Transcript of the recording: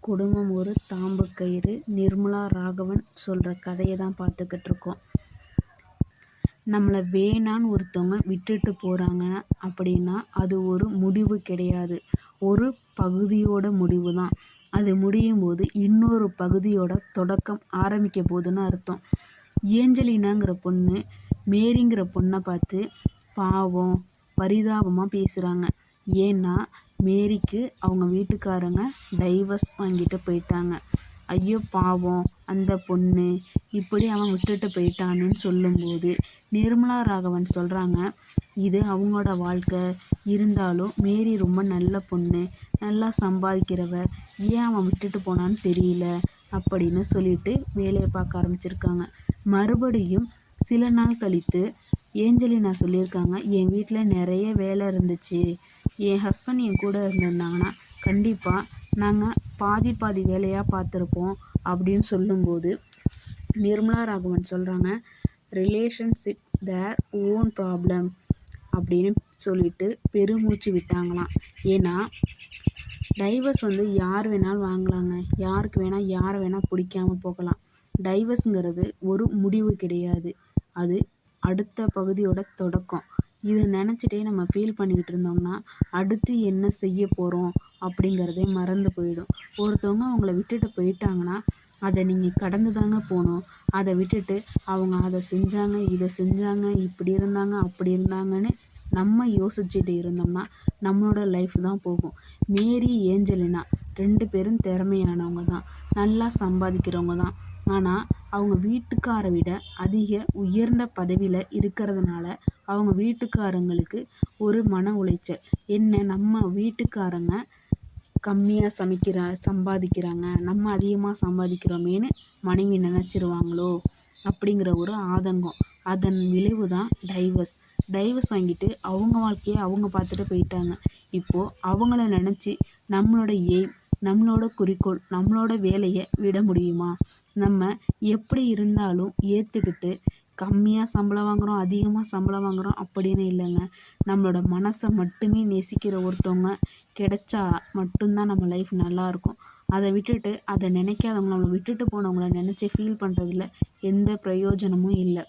குடும்பம் ஒரு தாம்பு கயிறு. நிர்மலா ராகவன் சொல்கிற கதையை தான் பார்த்துக்கிட்டு இருக்கோம். நம்மளை வேணான்னு ஒருத்தவங்க விட்டுட்டு போகிறாங்க அப்படின்னா அது ஒரு முடிவு கிடையாது, ஒரு பகுதியோட முடிவு தான். அது முடியும் போது இன்னொரு பகுதியோட தொடக்கம் ஆரம்பிக்க போகுதுன்னு அர்த்தம். ஏஞ்சலினாங்கிற பொண்ணு மேரிங்கிற பொண்ணை பார்த்து பாவம் பரிதாபமாக பேசுகிறாங்க. ஏன்னா மேரிக்கு அவங்க வீட்டுக்காரங்க டைவர்ஸ் வாங்கிட்டு போயிட்டாங்க. ஐயோ பாவம் அந்த பொண்ணு, இப்படி அவன் விட்டுட்டு போயிட்டான்னு சொல்லும்போது நிர்மலா ராகவன் சொல்கிறாங்க, இது அவங்களோட வாழ்க்கை. இருந்தாலும் மேரி ரொம்ப நல்ல பொண்ணு, நல்லா சம்பாதிக்கிறவ, ஏன் அவன் விட்டுட்டு போனான்னு தெரியல அப்படின்னு சொல்லிட்டு வேலையை பார்க்க ஆரம்பிச்சிருக்காங்க. மறுபடியும் சில நாள் கழித்து ஏஞ்சலினா சொல்லியிருக்காங்க, என் வீட்டில் நிறைய வேலை இருந்துச்சு, என் ஹஸ்பண்ட் என் கூட இருந்திருந்தாங்கன்னா கண்டிப்பாக நாங்கள் பாதி வேலையாக பார்த்துருப்போம் அப்படின்னு சொல்லும்போது நிர்மலா ராகவன் சொல்கிறாங்க, ரிலேஷன்ஷிப் தேர் ஓன் ப்ராப்ளம் அப்படின்னு சொல்லிட்டு பெருமூச்சு விட்டாங்களாம். ஏன்னா டைவர்ஸ் யார் வேணாலும் வாங்கலாங்க, யாருக்கு வேணால் யாரை வேணால் பிடிக்காம போகலாம். டைவர்ஸுங்கிறது ஒரு முடிவு கிடையாது, அது அடுத்த பகுதியோட தொடக்கம். இதை நினச்சிட்டே நம்ம ஃபீல் பண்ணிக்கிட்டு இருந்தோம்னா அடுத்து என்ன செய்ய போகிறோம் அப்படிங்கிறதே மறந்து போயிடும். ஒருத்தவங்க அவங்கள விட்டுட்டு போயிட்டாங்கன்னா அதை நீங்கள் கடந்து தாங்க போகணும். அதை விட்டுட்டு அவங்க அதை செஞ்சாங்க, இதை செஞ்சாங்க, இப்படி இருந்தாங்க, அப்படி இருந்தாங்கன்னு நம்ம யோசிச்சுட்டு இருந்தோம்னா நம்மளோட லைஃப் தான் போகும். மேரி ஏஞ்சலினா 2 பேரும் திறமையானவங்க தான், நல்லா சம்பாதிக்கிறவங்க தான். ஆனால் அவங்க வீட்டுக்காரை விட அதிக உயர்ந்த பதவியில் இருக்கிறதுனால அவங்க வீட்டுக்காரங்களுக்கு ஒரு மன உளைச்சல். என்ன, நம்ம வீட்டுக்காரங்க கம்மியாக சம்பாதிக்கிறாங்க, நம்ம அதிகமாக சம்பாதிக்கிறோமேனு மனைவி நினச்சிருவாங்களோ அப்படிங்கிற ஒரு ஆதங்கம். அதன் விளைவு தான் டைவர்ஸ் வாங்கிட்டு அவங்க வாழ்க்கையை அவங்க பார்த்துட்டு போயிட்டாங்க. இப்போது அவங்கள நினச்சி நம்மளோட எய்ம், நம்மளோட குறிக்கோள், நம்மளோட வேலையை விட முடியுமா? நம்ம எப்படி இருந்தாலும் ஏற்றுக்கிட்டு கம்மியாக சம்பளம் வாங்குகிறோம், அதிகமாக சம்பளம் வாங்குகிறோம் அப்படின்னு இல்லைங்க. நம்மளோட மனசை மட்டுமே நேசிக்கிற ஒருத்தவங்க கிடைச்சா மட்டும்தான் நம்ம லைஃப் நல்லாயிருக்கும். அதை விட்டுட்டு அதை நினைக்காதவங்க, நம்மளை விட்டுட்டு போனவங்கள நினச்சி ஃபீல் பண்ணுறதுல எந்த பிரயோஜனமும் இல்லை.